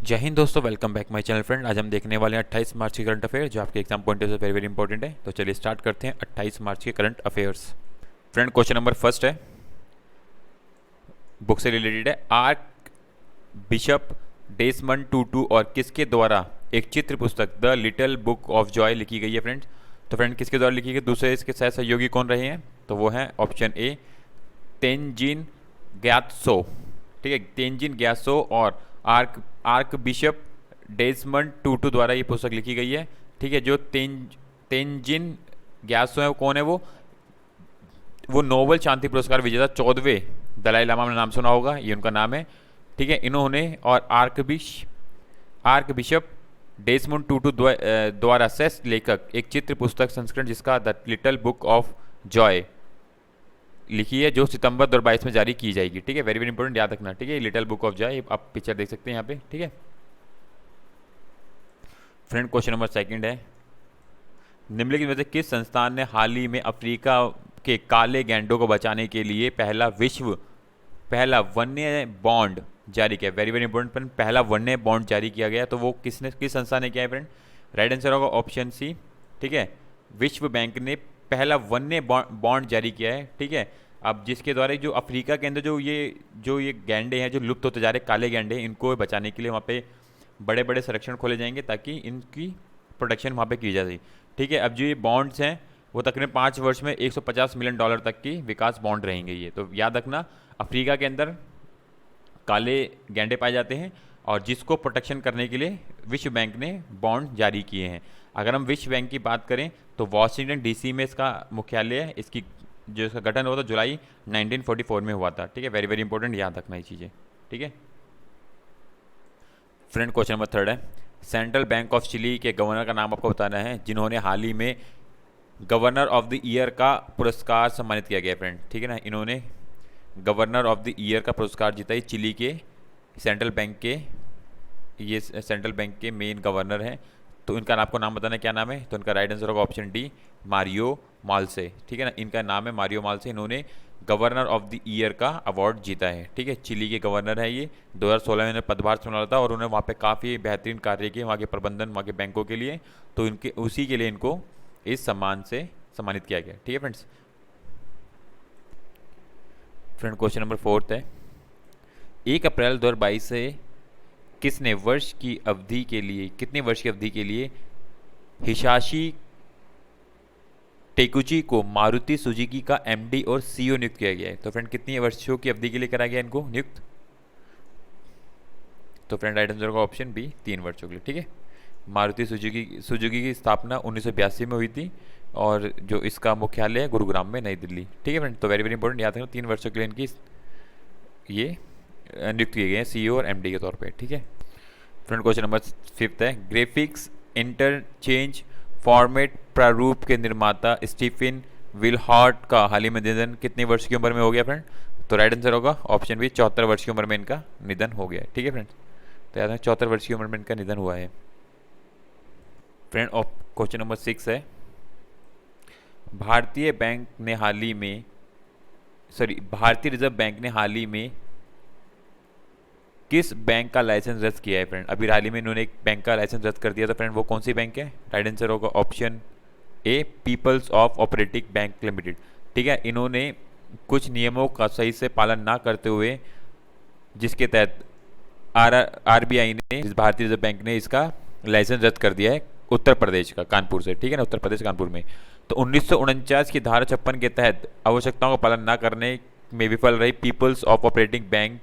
जय हिंद दोस्तों, welcome back my channel friend. आज हम देखने वाले हैं 28 मार्च की करंट अफेयर, जो आपके एग्जाम पॉइंट से वेरी वेरी इंपॉर्टेंट है। तो चलिए स्टार्ट करते हैं 28 मार्च के current affairs. Friend, question number first है, बुक से रिलेटेड है। आर्क बिशप डेसमंड टूटू और किसके द्वारा एक चित्र पुस्तक the little book of Joy लिखी गई है फ्रेंड्स? तो फ्रेंड, किसके द्वारा लिखी गई? दूसरे इसके सह सहयोगी कौन रहे हैं? तो वो हैं ऑप्शन ए तेनजिन ग्यात्सो। ठीक है, तेनजिन ग्यात्सो और आर्क आर्क बिशप डेसमंड टूटू द्वारा ये पुस्तक लिखी गई है। ठीक है, जो तेनजिन ग्यात्सो है वो कौन है? वो नोबेल शांति पुरस्कार विजेता 14वें दलाई लामा ने नाम सुना होगा, ये उनका नाम है। ठीक है, इन्होंने और आर्क बिशप डेसमंड टूटू द्वारा सेस लेखक एक चित्र पुस्तक संस्करण जिसका the little book of Joy लिखी है, जो सितंबर 2022 में जारी की जाएगी। ठीक है, वेरी वेरी इंपॉर्टेंट, याद रखना। ठीक है, लिटिल बुक ऑफ जॉय आप पिक्चर देख सकते हैं यहाँ पे। ठीक है फ्रेंड, क्वेश्चन नंबर सेकंड है, निम्नलिखित में से किस संस्थान ने हाल ही में अफ्रीका के काले गैंडों को बचाने के लिए पहला वन्य बॉन्ड जारी किया? वेरी वेरी इंपॉर्टेंट, पहला वन्य बॉन्ड जारी किया गया। तो वो किस संस्था ने किया है फ्रेंड? राइट आंसर होगा ऑप्शन सी। ठीक है, विश्व बैंक ने पहला वन्य बॉन्ड जारी किया है। ठीक है, अब जिसके द्वारा जो अफ्रीका के अंदर जो ये गैंडे हैं, जो लुप्त होते जा रहे काले गैंडे, इनको बचाने के लिए वहाँ पे बड़े बड़े संरक्षण खोले जाएंगे ताकि इनकी प्रोटेक्शन वहाँ पे की जा सके। ठीक है, अब जो ये बॉन्ड्स हैं वो तकरीबन 5 वर्ष में $150 मिलियन तक की विकास बॉन्ड रहेंगे ये। तो याद रखना, अफ्रीका के अंदर काले गैंडे पाए जाते हैं और जिसको प्रोटेक्शन करने के लिए विश्व बैंक ने बॉन्ड जारी किए हैं। अगर हम विश्व बैंक की बात करें तो वॉशिंगटन डीसी में इसका मुख्यालय है। इसका गठन हुआ था जुलाई 1944 में हुआ था। ठीक है, वेरी वेरी इंपॉर्टेंट, याद रखना ये चीज़ें। ठीक है फ्रेंड, क्वेश्चन नंबर थर्ड है, सेंट्रल बैंक ऑफ चिली के गवर्नर का नाम आपको बताना है, जिन्होंने हाल ही में गवर्नर ऑफ द ईयर का पुरस्कार सम्मानित किया गया फ्रेंड। ठीक है ना, इन्होंने गवर्नर ऑफ द ईयर का पुरस्कार जीता है। चिली के सेंट्रल बैंक के ये सेंट्रल बैंक के मेन गवर्नर हैं। तो इनका आपको नाम बताना है, क्या नाम है? तो इनका राइट आंसर होगा ऑप्शन डी, मारियो माल्से। ठीक है ना, इनका नाम है मारियो माल्से। इन्होंने गवर्नर ऑफ द ईयर का अवार्ड जीता है। ठीक है, चिली के गवर्नर है ये। 2016 में इन्होंने पदभार संभाला था और उन्होंने वहाँ पे काफ़ी बेहतरीन कार्य किए वहाँ के प्रबंधन, वहाँ के बैंकों के लिए। तो इनके उसी के लिए इनको इस सम्मान से सम्मानित किया गया। ठीक है फ्रेंड्स। क्वेश्चन नंबर फोर्थ है, 1 अप्रैल 2022 से कितने वर्ष की अवधि के लिए हिसाशी टेकुची को मारुति सुजुकी का एमडी और सीईओ नियुक्त किया गया है? तो फ्रेंड, कितनी वर्षों की अवधि के लिए करा गया इनको नियुक्त? तो फ्रेंड, राइट आंसर होगा ऑप्शन बी, 3 वर्षों के लिए। ठीक है, मारुति सुजुकी की स्थापना 1982 में हुई थी और जो इसका मुख्यालय है गुरुग्राम में, नई दिल्ली। ठीक है फ्रेंड, तो वेरी वेरी इंपॉर्टेंट, याद रखना 3 वर्षों के लिए इनकी ये नियुक्त किए गए हैं सीईओ और एमडी के तौर पे। ठीक है फ्रेंड, क्वेश्चन नंबर फिफ्थ है, ग्राफिक्स इंटरचेंज फॉर्मेट प्रारूप के निर्माता स्टीफन विलहॉर्ट का हाल ही में निधन कितने वर्ष की उम्र में हो गया फ्रेंड? तो राइट आंसर होगा ऑप्शन बी, 74 वर्ष की उम्र में इनका निधन हो गया है। ठीक है फ्रेंड, तो याद रखें 74 वर्ष की उम्र में इनका निधन हुआ है। फ्रेंड, क्वेश्चन नंबर 6 है, भारतीय रिजर्व बैंक ने हाल ही में किस बैंक का लाइसेंस रद्द किया है फ्रेंड? अभी हाल ही में इन्होंने एक बैंक का लाइसेंस रद्द कर दिया था फ्रेंड, वो कौन सी बैंक है? राइट आंसर होगा option A, peoples cooperative bank limited. ठीक है, इन्होंने कुछ नियमों का सही से पालन ना करते हुए, जिसके तहत आरबीआई ने, भारतीय रिजर्व बैंक ने इसका लाइसेंस रद्द कर दिया है उत्तर प्रदेश का, कानपुर से। ठीक है ना, उत्तर प्रदेश कानपुर में। तो 1949 की धारा 56 के तहत आवश्यकताओं का पालन न करने में विफल रही people's of operating bank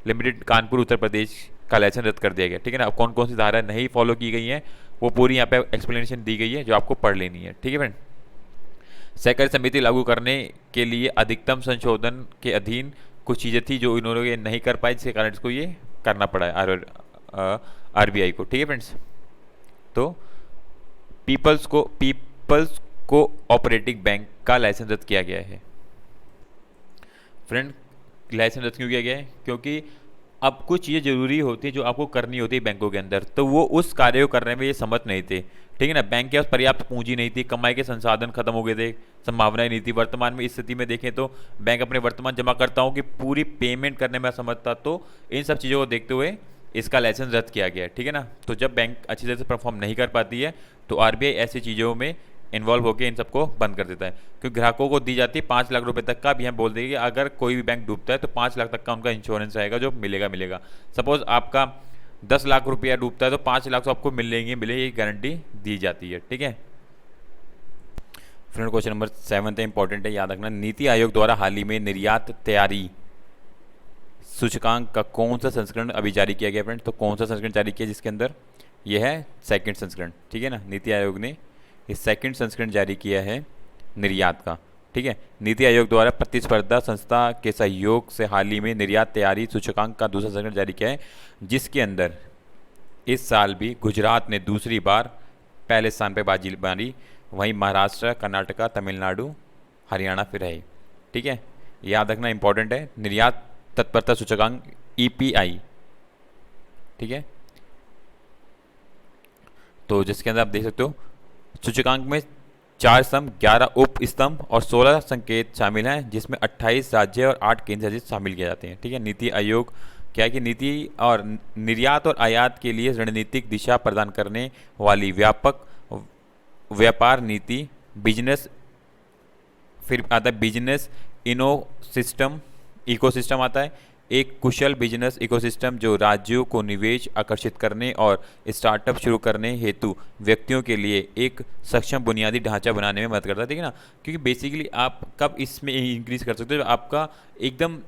limited Kanpur Uttar Pradesh का लाइसेंस रद्द कर दिया गया। ठीक है ना, अब कौन कौन सी धारा नहीं फॉलो की गई हैं वो पूरी यहाँ पे एक्सप्लेनेशन दी गई है, जो आपको पढ़ लेनी है। ठीक है फ्रेंड, सहकारी समिति लागू करने के लिए अधिकतम संशोधन के अधीन कुछ चीज़ें थी जो इन्होंने नहीं कर पाई, जिसके कारण इसको ये करना पड़ा है आरबीआई को। ठीक है फ्रेंड्स, तो पीपल्स को ऑपरेटिंग बैंक का लाइसेंस रद्द किया गया है। फ्रेंड, लाइसेंस रद्द क्यों किया गया है? क्योंकि अब कुछ चीज़ें जरूरी होती है जो आपको करनी होती है बैंकों के अंदर, तो वो उस कार्य को करने में ये समर्थ नहीं थे। ठीक है ना, बैंक के पास पर्याप्त पूंजी नहीं थी, कमाई के संसाधन खत्म हो गए थे, संभावनाएं नहीं थी। वर्तमान में इस स्थिति में देखें तो बैंक अपने वर्तमान जमाकर्ताओं की पूरी पेमेंट करने में असमर्थ था। तो इन सब चीज़ों को देखते हुए इसका लाइसेंस रद्द किया गया है, ठीक है ना। तो जब बैंक अच्छी तरह से परफॉर्म नहीं कर पाती है तो आरबीआई ऐसी चीज़ों में इन्वॉल्व होकर इन सबको बंद कर देता है, क्योंकि ग्राहकों को दी जाती है 5 लाख रुपए तक का भी हम बोल देंगे कि अगर कोई भी बैंक डूबता है तो 5 लाख तक का उनका इंश्योरेंस रहेगा जो मिलेगा मिलेगा। सपोज आपका 10 लाख रुपया डूबता है तो 5 लाख तो आपको मिलेंगे मिलेगी, ये गारंटी दी जाती है, ठीक है। फ्रेंड क्वेश्चन नंबर 7 है, इंपॉर्टेंट है, याद रखना। नीति आयोग द्वारा हाल ही में निर्यात तैयारी सूचकांक का कौन सा संस्करण अभी जारी किया गया फ्रेंड? तो कौन सा संस्करण जारी किया जिसके अंदर ये है सेकंड संस्करण, ठीक है ना। नीति आयोग ने ये सेकंड संस्करण जारी किया है निर्यात का, ठीक है। नीति आयोग द्वारा प्रतिस्पर्धा संस्था के सहयोग से हाल ही में निर्यात तैयारी सूचकांक का दूसरा संस्करण जारी किया है, जिसके अंदर इस साल भी गुजरात ने दूसरी बार पहले स्थान पर बाजी मारी, वहीं महाराष्ट्र, कर्नाटका, तमिलनाडु, हरियाणा फिर है, ठीक है। याद रखना इंपॉर्टेंट है, निर्यात तत्परता सूचकांक ईपीआई, ठीक है। तो जिसके अंदर आप देख सकते हो सूचकांक में 4 स्तंभ, 11 उप स्तंभ और 16 संकेत शामिल हैं, जिसमें 28 राज्य और 8 केंद्र शासित शामिल किए जाते हैं, ठीक है। नीति आयोग क्या है कि नीति और निर्यात और आयात के लिए रणनीतिक दिशा प्रदान करने वाली व्यापक व्यापार नीति, बिजनेस, फिर आता है बिजनेस इकोसिस्टम आता है, एक कुशल बिजनेस इकोसिस्टम जो राज्यों को निवेश आकर्षित करने और स्टार्टअप शुरू करने हेतु व्यक्तियों के लिए एक सक्षम बुनियादी ढांचा बनाने में मदद करता है, ठीक है ना। क्योंकि बेसिकली आप कब इसमें इंक्रीज कर सकते हो, आपका एकदम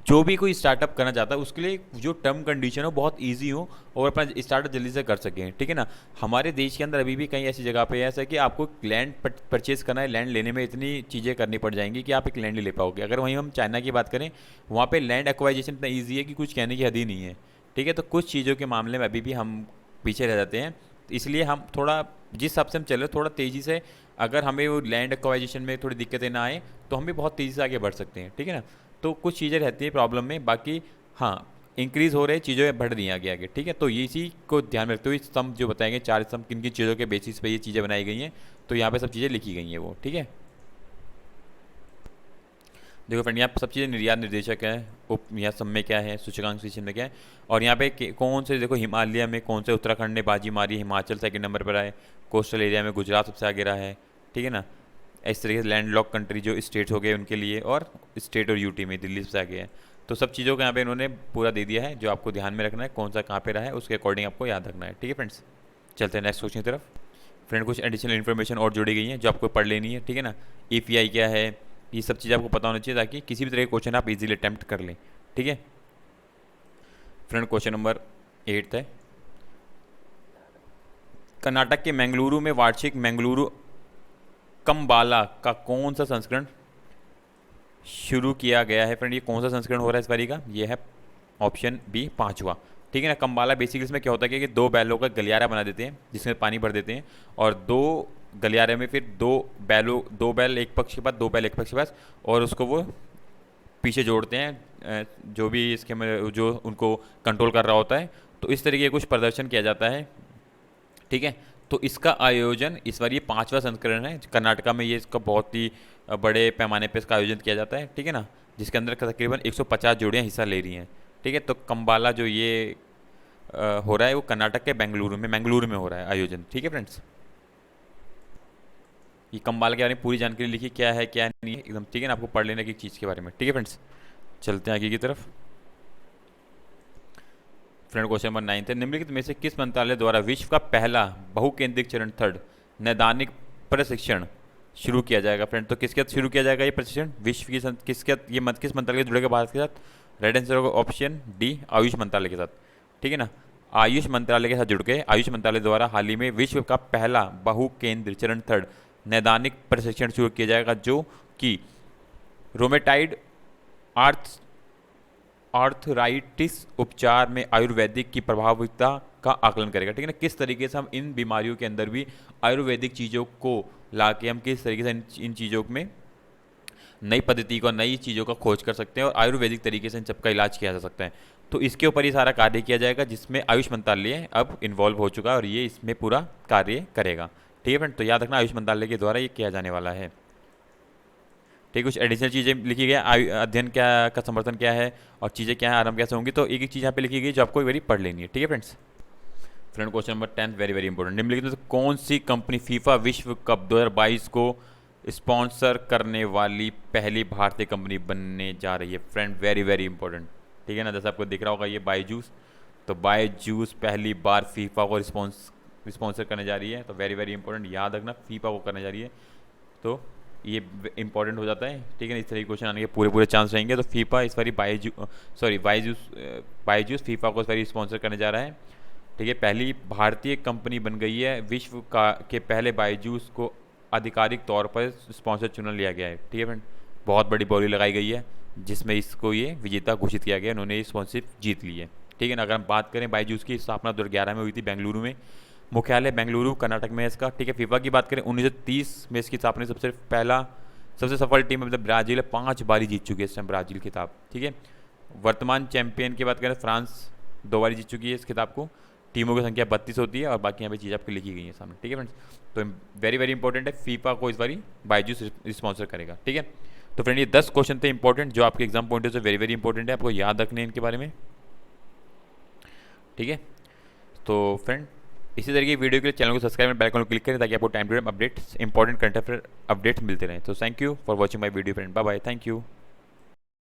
जो भी कोई स्टार्टअप करना चाहता है उसके लिए जो टर्म कंडीशन हो बहुत इजी हो और अपना स्टार्टअप जल्दी से कर सकें, ठीक है ना। हमारे देश के अंदर अभी भी कई ऐसी जगह पे है ऐसा कि आपको लैंड परचेज करना है, लैंड लेने में इतनी चीज़ें करनी पड़ जाएंगी कि आप एक लैंड ही ले पाओगे। अगर वहीं हम चाइना की बात करें, वहाँ पे लैंड एक्वाइजेशन इतना ईजी है कि कुछ कहने की हद ही नहीं है, ठीक है। तो कुछ चीज़ों के मामले में अभी भी हम पीछे रह जाते हैं, इसलिए हम थोड़ा जिस हिसाब से हम चल रहे थोड़ा तेज़ी से, अगर हमें वो लैंड एक्वाइजेशन में थोड़ी दिक्कतें ना आए तो हम भी बहुत तेज़ी से आगे बढ़ सकते हैं, ठीक है ना। तो कुछ चीज़ें रहती है प्रॉब्लम में, बाकी हाँ इंक्रीज़ हो रहे चीज़ें बढ़ रही हैं आगे आगे, ठीक है। तो ये इसी को ध्यान में रखते हुए स्तंभ जो बताएंगे 4 स्तंभ किन किन चीज़ों के बेसिस पे ये चीज़ें बनाई गई हैं, तो यहाँ पे सब चीज़ें लिखी गई हैं वो, ठीक है। देखो फ्रेंड, यहाँ पे सब चीज़ें निर्यात निर्देशक है, उप यहाँ सब में क्या है, सूचकांक सिस्टम में क्या है, और यहाँ पे कौन से, देखो हिमालय में कौन से उत्तराखंड ने बाजी मारी, हिमाचल सेकंड नंबर पर आए, कोस्टल एरिया में गुजरात सबसे आगे रहा है, ठीक है ना। इस तरीके से लैंडलॉक कंट्री जो स्टेट्स हो गए उनके लिए, और स्टेट और यूटी में दिल्ली सबसे आगे है। तो सब चीज़ों को यहाँ पे इन्होंने पूरा दे दिया है, जो आपको ध्यान में रखना है कौन सा कहाँ पे रहा है उसके अकॉर्डिंग आपको याद रखना है, ठीक है फ्रेंड्स। चलते हैं नेक्स्ट क्वेश्चन की तरफ। फ्रेंड कुछ एडिशनल इन्फॉर्मेशन और जुड़ी गई है जो आपको पढ़ लेनी है, ठीक है ना। ईपीआई क्या है, ये सब चीज़ आपको पता होना चाहिए ताकि किसी भी तरह के क्वेश्चन आप इजीली अटैम्प्ट कर लें, ठीक है। फ्रेंड क्वेश्चन नंबर 8 है, कर्नाटक के मंगलुरु में वार्षिक मंगलुरु कम्बाला का कौन सा संस्करण शुरू किया गया है? फ्रेंड ये कौन सा संस्करण हो रहा है इस बारी का? ये है ऑप्शन बी 5वां, ठीक है ना। कम्बाला बेसिकली इसमें क्या होता है कि 2 बैलों का गलियारा बना देते हैं जिसमें पानी भर देते हैं, और 2 गलियारे में फिर 2 बैल एक पक्ष के पास, 2 बैल एक पक्ष के पास, और उसको वो पीछे जोड़ते हैं जो भी इसके में जो उनको कंट्रोल कर रहा होता है। तो इस तरीके कुछ प्रदर्शन किया जाता है, ठीक है। तो इसका आयोजन इस बार ये 5वां संस्करण है, कर्नाटका में ये इसका बहुत ही बड़े पैमाने पे इसका आयोजन किया जाता है, ठीक है ना, जिसके अंदर तकरीबन 150 जोड़ियाँ हिस्सा ले रही हैं, ठीक है। तो कम्बाला जो ये हो रहा है वो कर्नाटक के मंगलुरु में हो रहा है आयोजन, ठीक है फ्रेंड्स। ये कम्बाला के बारे में पूरी जानकारी लिखी, क्या है क्या नहीं है एकदम, ठीक है ना, आपको पढ़ लेने की चीज़ के बारे में, ठीक है फ्रेंड्स। चलते हैं आगे की तरफ। फ्रेंड क्वेश्चन नंबर 9 है, निम्नलिखित में से किस मंत्रालय द्वारा विश्व का पहला बहुकेंद्रिक चरण थर्ड नैदानिक प्रशिक्षण शुरू किया जाएगा? फ्रेंड तो किसके साथ शुरू किया जाएगा ये प्रशिक्षण? विश्व की किस मंत्रालय के जुड़ेगा भारत के साथ? राइट आंसर होगा ऑप्शन डी, आयुष मंत्रालय के साथ, ठीक है ना। आयुष मंत्रालय के साथ जुड़ के आयुष मंत्रालय द्वारा हाल ही में विश्व का पहला बहुकेंद्र चरण थर्ड नैदानिक प्रशिक्षण शुरू किया जाएगा, जो कि रोमेटाइड आर्थराइटिस उपचार में आयुर्वेदिक की प्रभावशीलता का आकलन करेगा, ठीक है ना। किस तरीके से हम इन बीमारियों के अंदर भी आयुर्वेदिक चीज़ों को ला के हम किस तरीके से इन चीज़ों में नई पद्धति को, नई चीज़ों का खोज कर सकते हैं और आयुर्वेदिक तरीके से इन सबका इलाज किया जा सकता है। तो इसके ऊपर ये सारा कार्य किया जाएगा, जिसमें आयुष मंत्रालय अब इन्वॉल्व हो चुका है और ये इसमें पूरा कार्य करेगा, ठीक है फ्रेंड। तो याद रखना आयुष मंत्रालय के द्वारा ये किया जाने वाला है। ठीक है, कुछ एडिशनल चीज़ें लिखी गई है, अध्ययन क्या का समर्थन क्या है और चीज़ें क्या है, आरंभ कैसे होंगी, तो एक एक चीज़ यहाँ पे लिखी गई जो आपको एक बारी पढ़ लेनी है। ठीक है friends. Friend question number 10 very very important, निम्नलिखित में से कौन सी कंपनी फीफा विश्व कप 2022 को स्पॉन्सर करने वाली पहली भारतीय कंपनी बनने जा रही है। फ्रेंड वेरी वेरी इंपॉर्टेंट, ठीक है ना, जैसे आपको दिख रहा होगा ये बायजूस, तो बायजूस पहली बार फीफा को स्पॉन्सर करने जा रही है, तो वेरी वेरी इंपॉर्टेंट, याद रखना फीफा को करने जा रही है, तो ये इंपॉर्टेंट हो जाता है। ठीक है ना, इस तरह के क्वेश्चन आने के पूरे पूरे चांस रहेंगे। तो फीफा इस बारी बायजूस फीफा को इस बारी स्पॉन्सर करने जा रहा है। ठीक है, पहली भारतीय कंपनी बन गई है, विश्व का के पहले बायजूस को आधिकारिक तौर पर स्पॉन्सर चुन लिया गया है। ठीक है फ्रेंड, बहुत बड़ी बोली लगाई गई है जिसमें इसको ये विजेता घोषित किया गया, उन्होंने ये स्पॉन्सरशिप जीत ली है। ठीक है ना, अगर हम बात करें बायजूस की स्थापना 2011 में हुई थी बेंगलुरु में, मुख्यालय बेंगलुरु कर्नाटक में है इसका। ठीक है, फीफा की बात करें 1930 में इसकी स्थापना, सबसे सफल टीम मतलब ब्राज़ील है, 5 बारी जीत चुकी है इस टाइम ब्राज़ील खिताब। ठीक है, वर्तमान चैंपियन की बात करें फ्रांस 2 बारी जीत चुकी है इस खिताब को। टीमों की संख्या 32 होती है और बाकी यहाँ पे चीज़ आपकी लिखी गई है सामने। ठीक है फ्रेंड्स, तो वेरी वेरी इंपॉर्टेंट है, फीफा को इस बारी बायजूस स्पॉन्सर करेगा। ठीक है, तो फ्रेंड ये 10 क्वेश्चन थे इंपॉर्टेंट जो आपके एग्जाम पॉइंट से वेरी वेरी इंपॉर्टेंट है, आपको याद रखने इनके बारे में। ठीक है, तो फ्रेंड इसी तरीके की वीडियो के लिए चैनल को सब्सक्राइब और बेल आइकन को क्लिक करें ताकि आपको time to time updates important current affair updates मिलते रहें। तो thank you for watching my video friend, bye bye, thank you.